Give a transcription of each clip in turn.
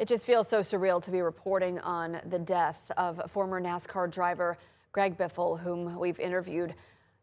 It just feels so surreal to be reporting on the death of former NASCAR driver Greg Biffle, whom we've interviewed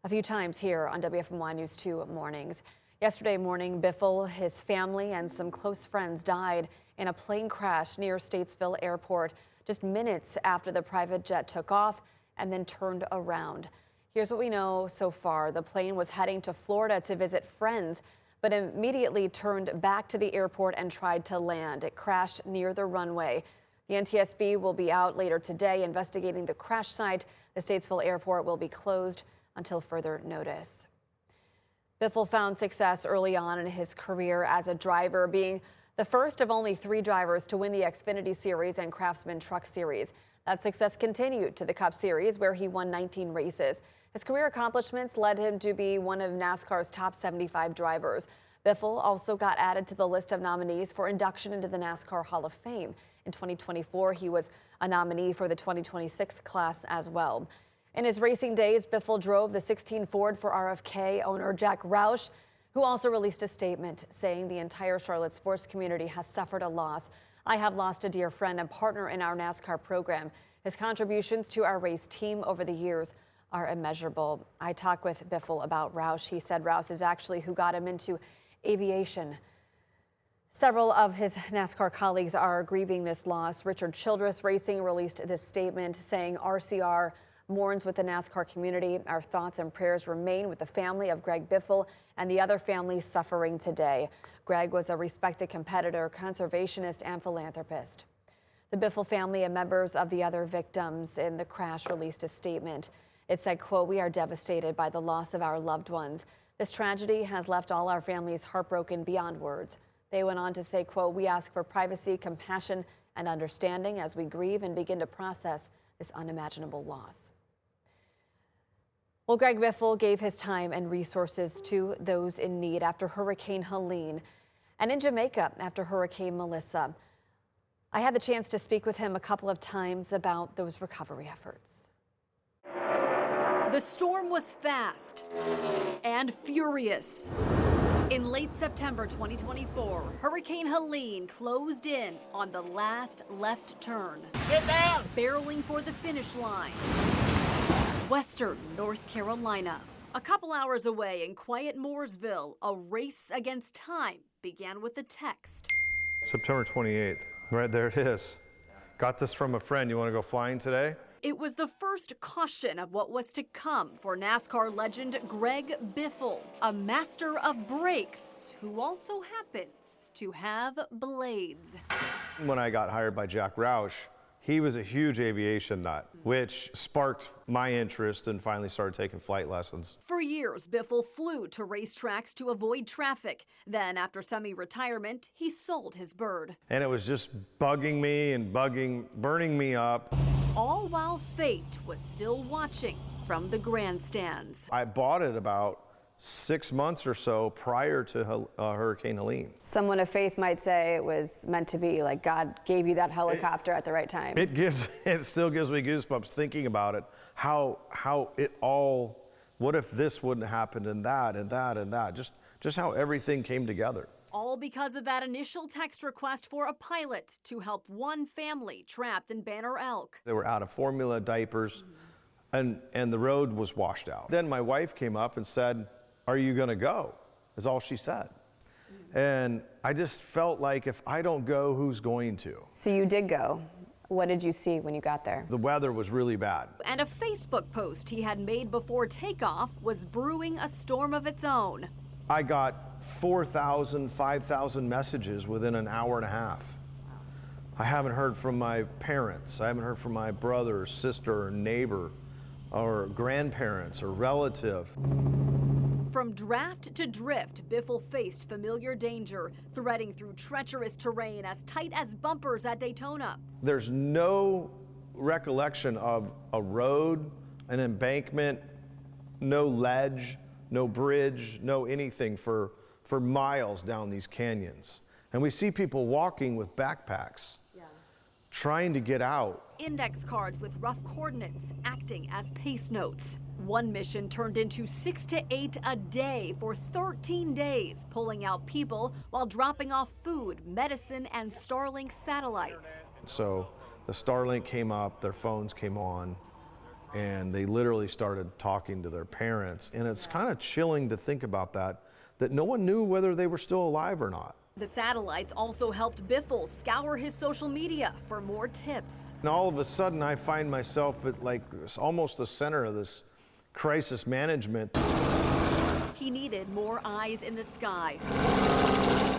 a few times here on WFMY News 2 Mornings. Yesterday morning, Biffle, his family, and some close friends died in a plane crash near Statesville Airport just minutes after the private jet took off and then turned around. Here's what we know so far. The plane was heading to Florida to visit friends, but immediately turned back to the airport and tried to land. It crashed near the runway. The NTSB will be out later today investigating the crash site. The Statesville Airport will be closed until further notice. Biffle found success early on in his career as a driver, being the first of only 3 drivers to win the Xfinity Series and Craftsman Truck Series. That success continued to the Cup Series, where he won 19 races. His career accomplishments led him to be one of NASCAR's top 75 drivers. Biffle also got added to the list of nominees for induction into the NASCAR Hall of Fame. In 2024, he was a nominee for the 2026 class as well. In his racing days, Biffle drove the 16 Ford for RFK owner Jack Roush, who also released a statement saying the entire Charlotte sports community has suffered a loss. I have lost a dear friend and partner in our NASCAR program. His contributions to our race team over the years are immeasurable. I talked with Biffle about Roush. He said Roush is actually who got him into aviation. Several of his NASCAR colleagues are grieving this loss. Richard Childress Racing released this statement saying RCR mourns with the NASCAR community. Our thoughts and prayers remain with the family of Greg Biffle and the other families suffering today. Greg was a respected competitor, conservationist, and philanthropist. The Biffle family and members of the other victims in the crash released a statement. It said, quote, "We are devastated by the loss of our loved ones. This tragedy has left all our families heartbroken beyond words." They went on to say, quote, "We ask for privacy, compassion, and understanding as we grieve and begin to process this unimaginable loss." Well, Greg Biffle gave his time and resources to those in need after Hurricane Helene and in Jamaica after Hurricane Melissa. I had the chance to speak with him a couple of times about those recovery efforts. The storm was fast and furious. In late September 2024, Hurricane Helene closed in on the last left turn. Get down! Barreling for the finish line. Western North Carolina. A couple hours away in quiet Mooresville, a race against time began with a text. September 28th, right there it is. Got this from a friend. You want to go flying today? It was the first caution of what was to come for NASCAR legend Greg Biffle, a master of brakes who also happens to have blades. When I got hired by Jack Roush, he was a huge aviation nut, which sparked my interest and finally started taking flight lessons. For years, Biffle flew to racetracks to avoid traffic. Then, after semi-retirement, he sold his bird. And it was just bugging me and burning me up. All while fate was still watching from the grandstands. I bought it about 6 months or so prior to Hurricane Helene. Someone of faith might say it was meant to be, like God gave you that helicopter at the right time. It still gives me goosebumps thinking about it. How it all, what if this wouldn't happen and that and that and that, just how everything came together. All because of that initial text request for a pilot to help one family trapped in Banner Elk. They were out of formula, diapers, and the road was washed out. Then my wife came up and said, "Are you gonna go?" is all she said. And I just felt like if I don't go, who's going to? So you did go. What did you see when you got there? The weather was really bad. And a Facebook post he had made before takeoff was brewing a storm of its own. I got 4,000, 5,000 messages within an hour and a half. I haven't heard from my parents. I haven't heard from my brother, or sister, or neighbor, or grandparents, or relative. From draft to drift, Biffle faced familiar danger, threading through treacherous terrain as tight as bumpers at Daytona. There's no recollection of a road, an embankment, no ledge, no bridge, no anything for miles down these canyons. And we see people walking with backpacks, trying to get out. Index cards with rough coordinates acting as pace notes. One mission turned into 6 to 8 a day for 13 days, pulling out people while dropping off food, medicine, and Starlink satellites. So the Starlink came up, their phones came on, and they literally started talking to their parents. And it's kind of chilling to think about that no one knew whether they were still alive or not. The satellites also helped Biffle scour his social media for more tips. And all of a sudden, I find myself at like almost the center of this crisis management. He needed more eyes in the sky.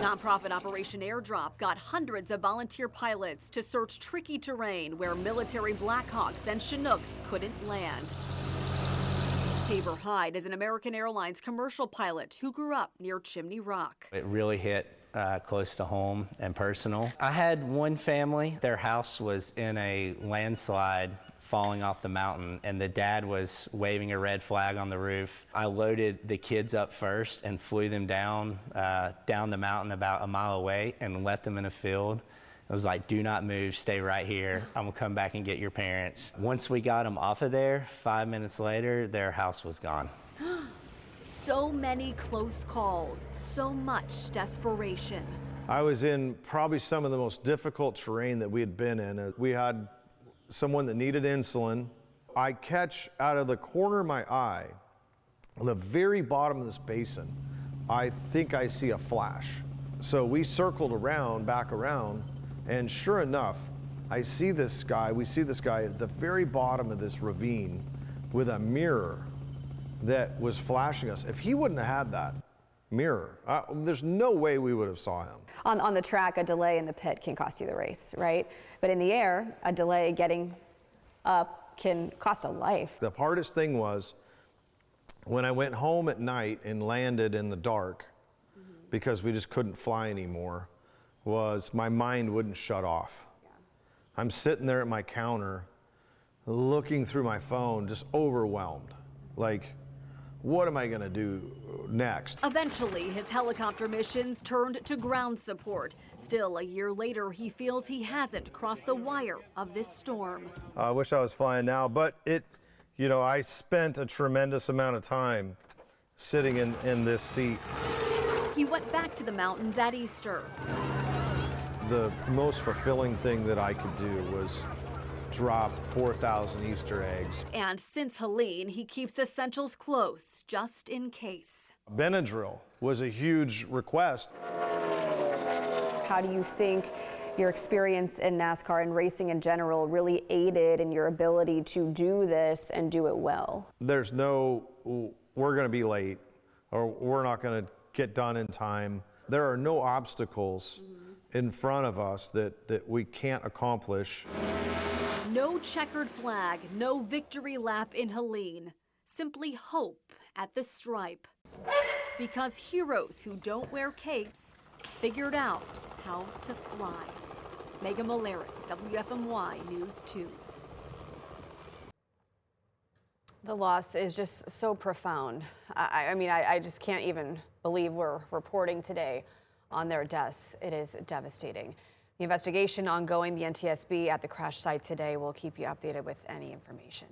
Nonprofit Operation Airdrop got hundreds of volunteer pilots to search tricky terrain where military Blackhawks and Chinooks couldn't land. Tabor Hyde is an American Airlines commercial pilot who grew up near Chimney Rock. It really hit close to home and personal. I had one family, their house was in a landslide falling off the mountain, and the dad was waving a red flag on the roof. I loaded the kids up first and flew them down the mountain about a mile away and left them in a field. I was like, do not move, stay right here. I'm gonna come back and get your parents. Once we got them off of there, 5 minutes later, their house was gone. So many close calls, so much desperation. I was in probably some of the most difficult terrain that we had been in. We had someone that needed insulin. I catch out of the corner of my eye, on the very bottom of this basin, I think I see a flash. So we circled around, back around, and sure enough, we see this guy at the very bottom of this ravine with a mirror that was flashing us. If he wouldn't have had that mirror, there's no way we would have saw him. On the track, a delay in the pit can cost you the race, right? But in the air, a delay getting up can cost a life. The hardest thing was when I went home at night and landed in the dark, because we just couldn't fly anymore, was my mind wouldn't shut off. I'm sitting there at my counter, looking through my phone, just overwhelmed. Like, what am I gonna do next? Eventually, his helicopter missions turned to ground support. Still, a year later, he feels he hasn't crossed the wire of this storm. I wish I was flying now, but I spent a tremendous amount of time sitting in this seat. He went back to the mountains at Easter. The most fulfilling thing that I could do was drop 4,000 Easter eggs. And since Helene, he keeps essentials close, just in case. Benadryl was a huge request. How do you think your experience in NASCAR and racing in general really aided in your ability to do this and do it well? There's no, we're going to be late, or we're not going to get done in time. There are no obstacles in front of us that we can't accomplish. No checkered flag, no victory lap in Helene. Simply hope at the stripe. Because heroes who don't wear capes figured out how to fly. Megan Malaris, WFMY News 2. The loss is just so profound. I just can't even believe we're reporting today on their deaths. It is devastating. The investigation ongoing, the NTSB at the crash site today will keep you updated with any information.